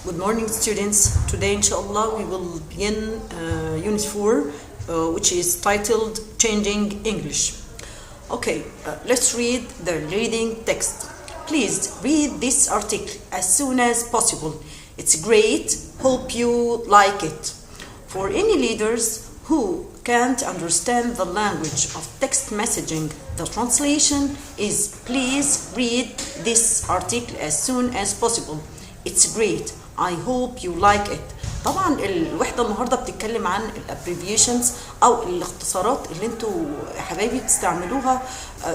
Good morning, students. Today, inshallah, we will begin unit 4, which is titled Changing English. Okay, let's read the reading text. Please read this article as soon as possible. It's great. Hope you like it. For any leaders who can't understand the language of text messaging, the translation is please read this article as soon as possible. It's great. I hope you like it. طبعا الوحدة النهاردة بتتكلم عن الابريفيشنز او الاختصارات اللي انتوا حبايبي بتستعملوها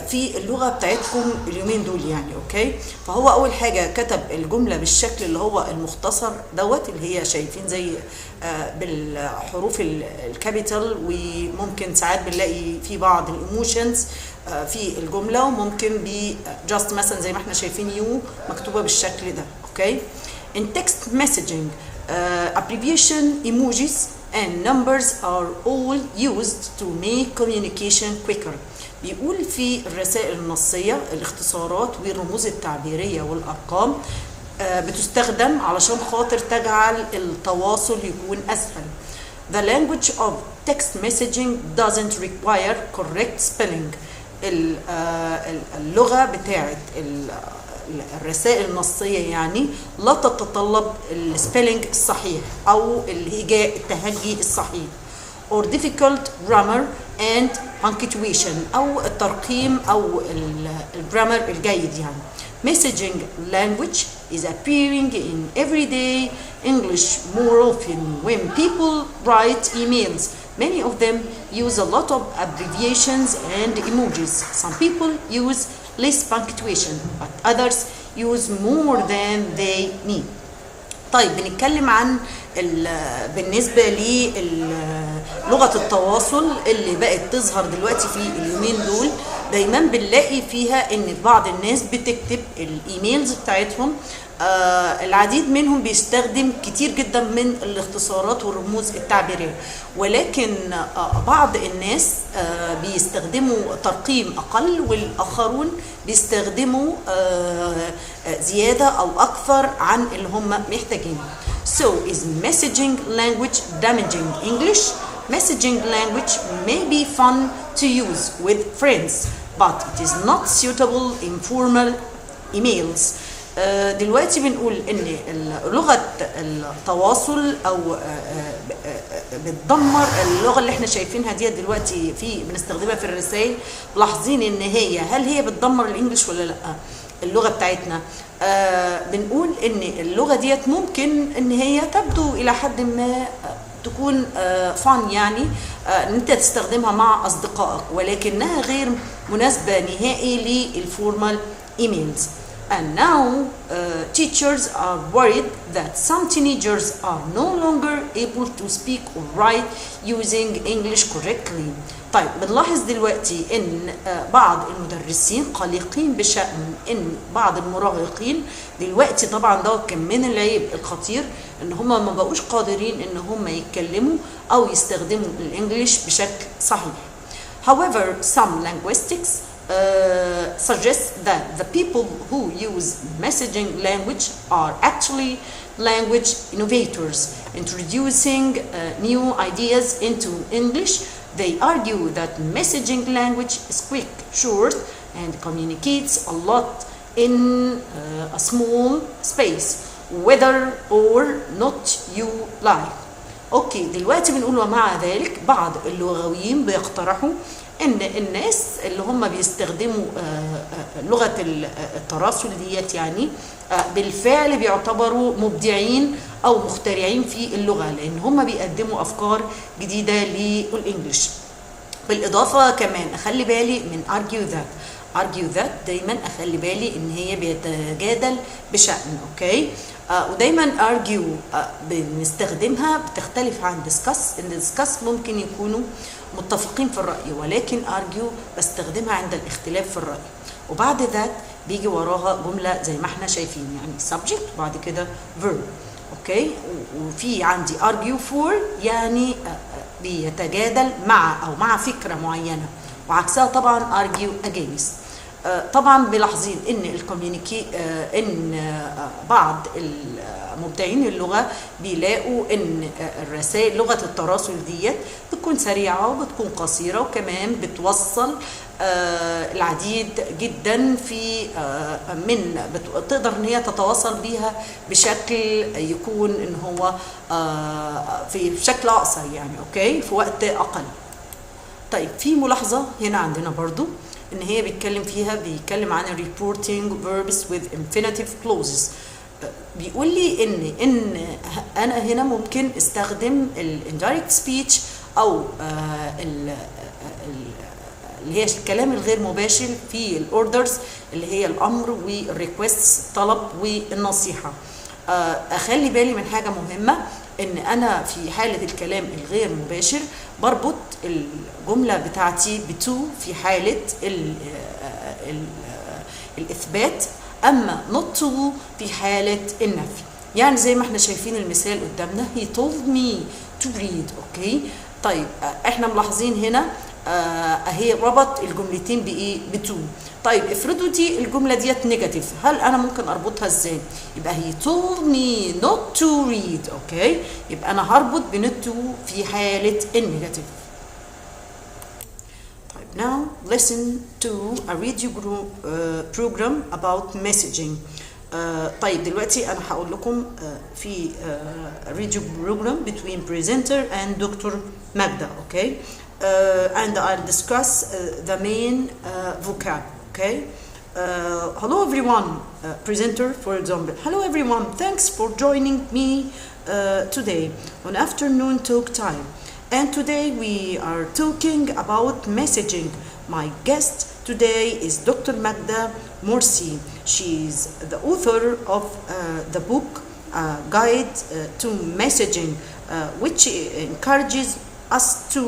في اللغة بتاعتكم اليومين دول يعني. اوكي، فهو اول حاجة كتب الجملة بالشكل اللي هو المختصر دوت اللي هي شايفين زي بالحروف الكابيتال، وممكن ساعات بنلاقي في بعض الايموشنز في الجملة، وممكن جاست مثلا زي ما احنا شايفين يو مكتوبة بالشكل ده. اوكي، in text messaging abbreviation, emojis and numbers are all used to make communication quicker. بيقول في الرسائل النصية الاختصارات والرموز التعبيرية والأرقام بتستخدم علشان خاطر تجعل التواصل يكون أسهل. The language of text messaging doesn't require correct spelling. اللغة بتاعت الرسائل النصية يعني لا تتطلب السبيلنج الصحيح أو الهجاء التهجي الصحيح or difficult grammar and punctuation أو الترقيم أو الجرامر الجيد يعني. Messaging language is appearing in everyday English more often when people write emails. Many of them use a lot of abbreviations and emojis. Some people use less punctuation, but others use more than they need. طيب بنتكلم عن بالنسبة للغة التواصل اللي بقت تظهر دلوقتي في اليومين دول. دايما بنلاقي فيها ان بعض الناس بتكتب الايميلز بتاعتهم، العديد منهم بيستخدم كتير جدا من الاختصارات والرموز التعبيرية، ولكن بعض الناس بيستخدموا ترقيم أقل، والآخرون بيستخدموا زيادة أو أكثر عن اللي هم محتاجينه. So is messaging language damaging English? Messaging language may be fun to use with friends, but it is not suitable in formal emails. دلوقتي بنقول ان لغة التواصل او بتدمر اللغة اللي احنا شايفينها دي دلوقتي بنستخدمها في الرسائل. لاحظين ان هل هي بتدمر الانجليش ولا لا؟ اللغة بتاعتنا بنقول ان اللغة ديت ممكن ان هي تبدو الى حد ما تكون فن يعني ان انت تستخدمها مع اصدقائك، ولكنها غير مناسبة نهائي للفورمال ايميلز. And now teachers are worried that some teenagers are no longer able to speak or write using English correctly. طيب بنلاحظ دلوقتي ان بعض المدرسين قلقين بشأن ان بعض المراهقين دلوقتي، طبعا ده كان من العيب الخطير ان هم ما بقوش قادرين ان هم يتكلموا او يستخدموا الانجليش بشكل صحيح. However, some linguistics suggest that the people who use messaging language are actually language innovators, introducing new ideas into English. They argue that messaging language is quick, short, and communicates a lot in a small space, whether or not you like. اوكي، دلوقتي بنقول ومع ذلك بعض اللغويين بيقترحوا ان الناس اللي هم بيستخدموا لغة التراسل ديت يعني بالفعل بيعتبروا مبدعين او مخترعين في اللغة، لان هم بيقدموا افكار جديدة للانجليش. بالاضافة كمان اخلي بالي من argue that دايما اخلي بالي ان هي بيتجادل بشأن. اوكي، ودايما argue بنستخدمها بتختلف عن discuss. ان discuss ممكن يكونوا متفقين في الرأي، ولكن argue بستخدمها عند الاختلاف في الرأي. وبعد ذات بيجي وراها جملة زي ما احنا شايفين يعني subject بعد كده verb. اوكي، وفي عندي argue for يعني بيتجادل مع فكرة معينة، وعكسها طبعا argue against. طبعا بلاحظين ان ان بعض مبدعين اللغة بيلاقوا ان الرسائل لغة التراسل ديت بتكون سريعة وبتكون قصيرة وكمان بتوصل العديد جدا في تقدر ان هي تتواصل بيها بشكل يكون ان هو في شكل اقصر يعني اوكي في وقت اقل. طيب في ملاحظة هنا عندنا برضو ان هي بيتكلم عن reporting verbs with infinitive clauses. بيقول لي ان انا هنا ممكن استخدم indirect speech او اللي هي الكلام الغير مباشر في الاوردرز اللي هي الامر والريكوست الطلب والنصيحه. اخلي بالي من حاجه مهمه ان انا في حاله الكلام الغير مباشر بربط الجمله بتاعتي بتو في حاله الاثبات، اما not to في حاله النفي. يعني زي ما احنا شايفين المثال قدامنا he told me to read. اوكي طيب احنا ملاحظين هنا اهي ربط الجملتين بايه؟ بتو. طيب افرضوا دي الجمله ديت نيجاتيف، هل انا ممكن اربطها ازاي؟ يبقى he told me not to read. اوكي يبقى انا هربط بين to في حاله النيجاتيف. طيب now listen to a radio program about messaging. طيب دلوقتي انا هقول لكم في radio program between presenter and Dr. Magda. اوكي and I'll discuss the main vocab. Okay. Hello everyone. Presenter, for example. Hello everyone. Thanks for joining me today on afternoon talk time. And today we are talking about messaging. My guest today is Dr. Magda Morsi. She's the author of the book Guide to Messaging, which encourages us to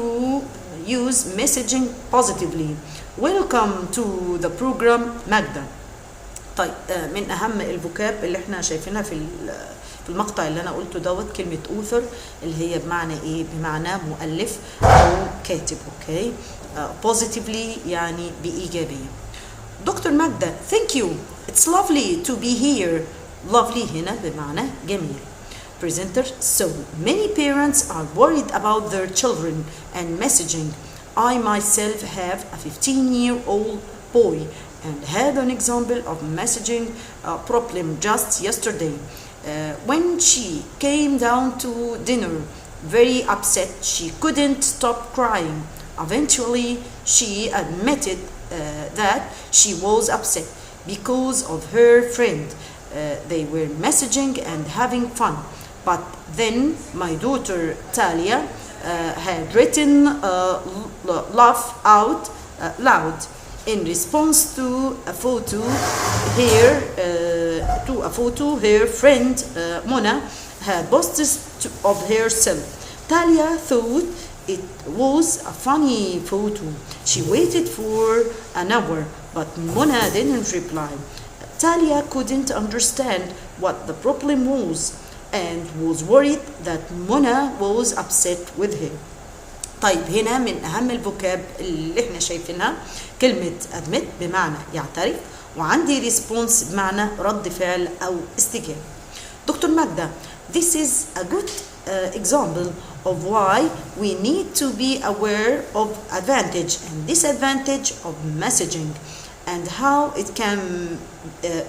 use messaging positively. Welcome to the program Magda. طيب من اهم الفوكاب اللي احنا شايفينها في المقطع اللي انا قلته دوت كلمه author اللي هي بمعنى ايه؟ بمعنى مؤلف او كاتب. اوكي positively يعني بايجابيه. دكتور ماجدة thank you, it's lovely to be here. lovely هنا بمعنى جميل. Presenter, so many parents are worried about their children and messaging. I myself have a 15-year-old boy and had an example of messaging problem just yesterday. When she came down to dinner very upset, she couldn't stop crying. Eventually, she admitted that she was upset because of her friend. They were messaging and having fun. But then my daughter Talia had written laugh out loud in response to a photo her friend Mona had posted of herself. Talia thought it was a funny photo. She waited for an hour, but Mona didn't reply. Talia couldn't understand what the problem was and was worried that Mona was upset with her. طيب هنا من أهم الفوكاب اللي احنا شايفينها كلمة admit بمعنى يعترف، وعندي response بمعنى رد فعل أو استجابة. دكتور ماجدة, this is a good example of why we need to be aware of advantage and disadvantage of messaging and how it can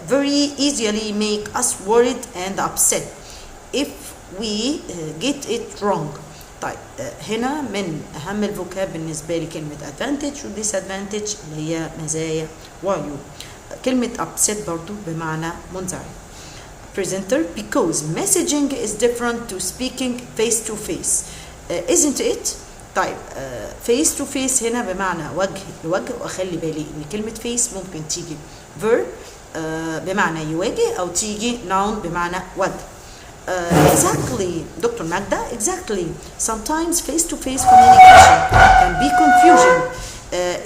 very easily make us worried and upset if we get it wrong. طيب هنا من أهم الفوكاب بالنسبة لي كلمة advantage و disadvantage اللي هي مزايا وعيوب. كلمة upset برضو بمعنى منزعج. Presenter, because messaging is different to speaking face to face. Isn't it? طيب face to face هنا بمعنى وجه لوجه، وأخلي بالي إن كلمة face ممكن تيجي verb بمعنى يواجه أو تيجي noun بمعنى وجه. Exactly, Dr. Magda, exactly. Sometimes face-to-face communication can be confusing.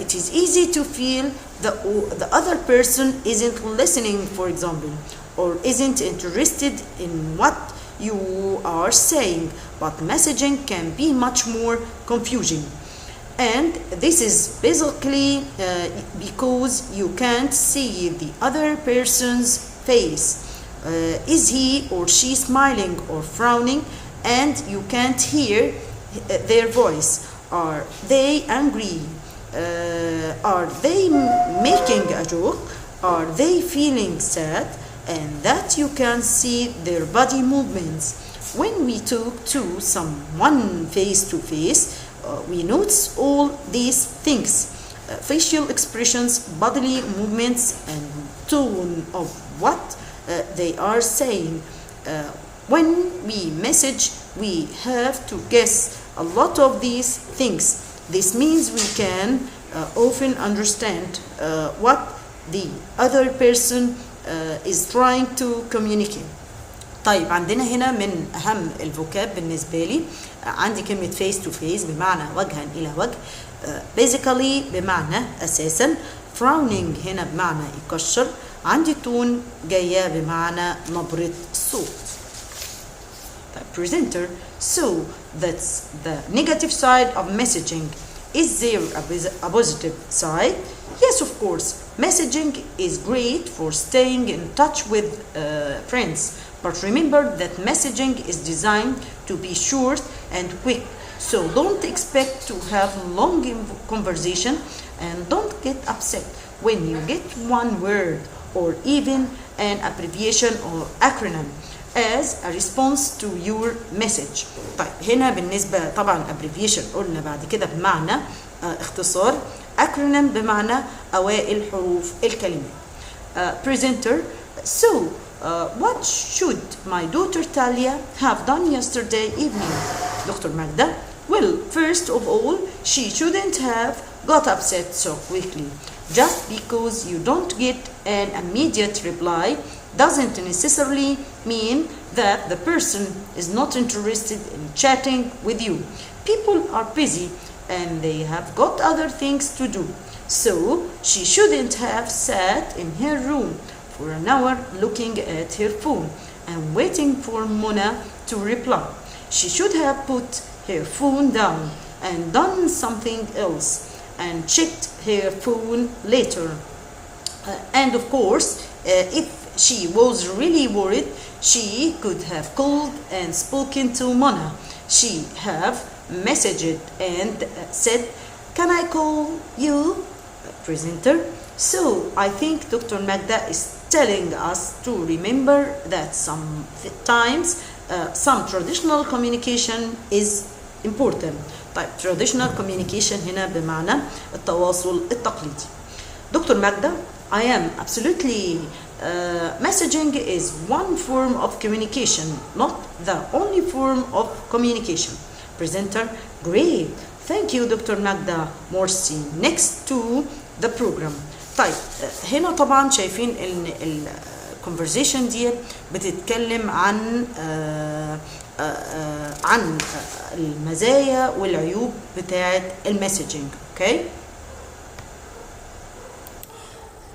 It is easy to feel the other person isn't listening, for example, or isn't interested in what you are saying, but messaging can be much more confusing. And this is basically because you can't see the other person's face. is he or she smiling or frowning and you can't hear their voice? Are they angry? Are they making a joke? Are they feeling sad? And that you can see their body movements. When we talk to someone face to face, we notice all these things. Facial expressions, bodily movements, and tone of what they are saying. When we message, we have to guess a lot of these things. This means we can often understand what the other person is trying to communicate. طيب عندنا هنا من أهم الفوكاب بالنسبة لي عندي كلمة face to face بمعنى وجها إلى وجه. Basically بمعنى أساسا. frowning هنا بمعنى يكشر. عندي tone جاية بمعنى نبرة صوت. Presenter. So that's the negative side of messaging. Is there a positive side? Yes, of course. Messaging is great for staying in touch with friends. But remember that messaging is designed to be short and quick. So don't expect to have long conversation and don't get upset when you get one word or even an abbreviation or acronym as a response to your message. طيب هنا بالنسبة طبعا abbreviation قلنا بعد كده بمعنى اختصار. acronym بمعنى أوائل حروف الكلمة. Presenter. So what should my daughter Talia have done yesterday evening? Dr. Magda. Well, first of all, she shouldn't have got upset so quickly. Just because you don't get an immediate reply doesn't necessarily mean that the person is not interested in chatting with you. People are busy and they have got other things to do. So she shouldn't have sat in her room for an hour looking at her phone and waiting for Mona to reply. She should have put her phone down and done something else and checked her phone later. And of course, if she was really worried, she could have called and spoken to Mona. She have messaged and said, "Can I call you?" Presenter. So I think Dr. Magda is telling us to remember that sometimes some traditional communication is important. طيب traditional communication هنا بمعنى التواصل التقليدي. Dr. Magda, I am absolutely messaging is one form of communication, not the only form of communication. Presenter. Great. Thank you Dr. Magda Morsi. Next to the program. طيب هنا طبعا شايفين ان الconversation دي بتتكلم عن المزايا والعيوب بتاعه المسجنج. اوكي.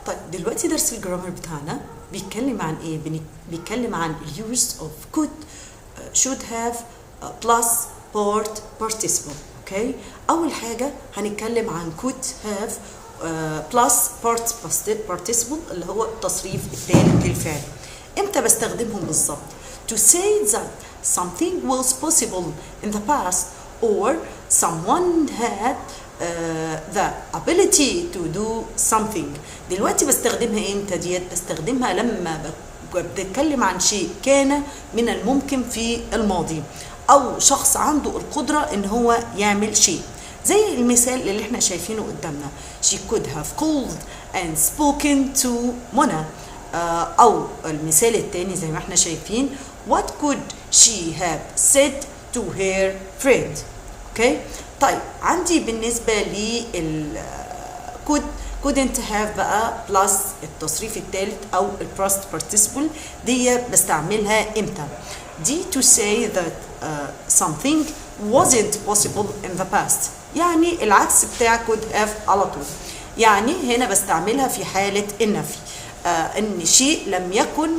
طيب دلوقتي درس الجرامر بتاعنا بيتكلم عن ايه؟ بيتكلم عن use of could, should have, plus part participle. اوكي. اول حاجه هنتكلم عن could have plus part participle اللي هو التصريف الثالث للفعل. امتى بستخدمهم بالظبط؟ to say that something was possible in the past or someone had the ability to do something. دلوقتي بستخدمها امتى ديت؟ بستخدمها لما بتكلم عن شيء كان من الممكن في الماضي او شخص عنده القدرة ان هو يعمل شيء. زي المثال اللي احنا شايفينه قدامنا. She could have called and spoken to Mona. او المثال الثاني زي ما احنا شايفين what could she have said to her friend. اوكي. طيب عندي بالنسبة لل couldn't have بقى plus التصريف الثالث او الباست participle دي بستعملها امتى؟ دي to say that something wasn't possible in the past. يعني العكس بتاع could have على طول. يعني هنا بستعملها في حالة النفي. ان شيء لم يكن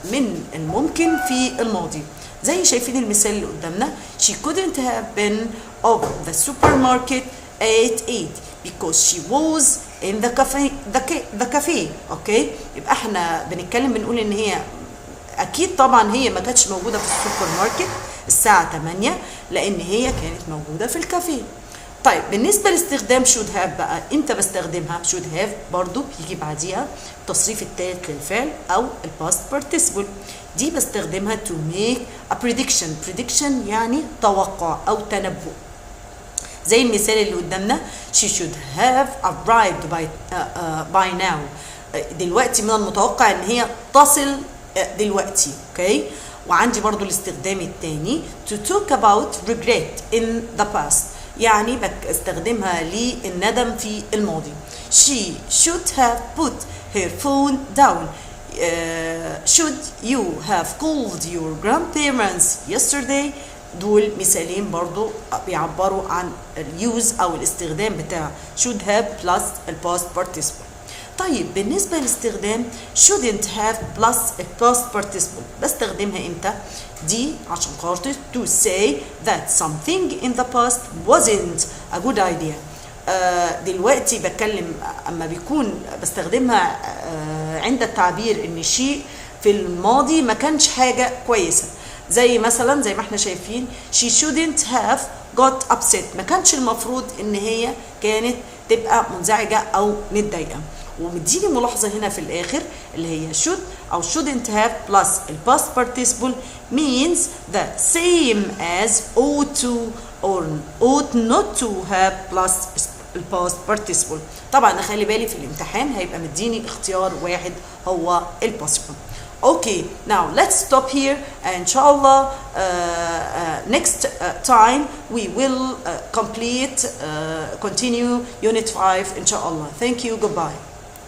من الممكن في الماضي. زي شايفين المثال اللي قدامنا. She couldn't have been of the supermarket at 8 because she was in the cafe. اوكي. يبقى احنا بنتكلم بنقول ان هي اكيد طبعا هي ما كانتش موجوده في السوبر ماركت الساعه 8 لان هي كانت موجوده في الكافيه. طيب بالنسبه لاستخدام should have بقى امتى بستخدمها؟ should have برضو بيجي بعديها التصريف الثالث للفعل او الباست participle. دي بستخدمها to make a prediction يعني توقع او تنبؤ. زي المثال اللي قدامنا she should have arrived by now. دلوقتي من المتوقع ان هي تصل دلوقتي. اوكي. وعندي برضو الاستخدام الثاني to talk about regret in the past يعني بستخدمها للندم في الماضي. she should have put her phone down. should you have called your grandparents yesterday. دول مثالين برضو بيعبروا عن اليوز او الاستخدام بتاع should have plus الباست participle. طيب بالنسبة لاستخدام shouldn't have plus الباست participle بستخدمها امتى؟ دي عشان خاطر to say that something in the past wasn't a good idea. دلوقتي بتكلم اما بيكون بستخدمها عند التعبير ان شيء في الماضي ما كانش حاجة كويسة. زي مثلا زي ما احنا شايفين she shouldn't have got upset. ما كانش المفروض ان هي كانت تبقى منزعجة او متضايقة. ومديني ملاحظة هنا في الآخر اللي هي should أو shouldn't have plus الباست participle means the same as ought to or ought not to have plus الباست participle. طبعا أخلي بالي في الامتحان هيبقى مديني اختيار واحد هو البوسيبل. Okay, now let's stop here and inshallah next time we will continue unit 5 inshallah. Thank you, goodbye.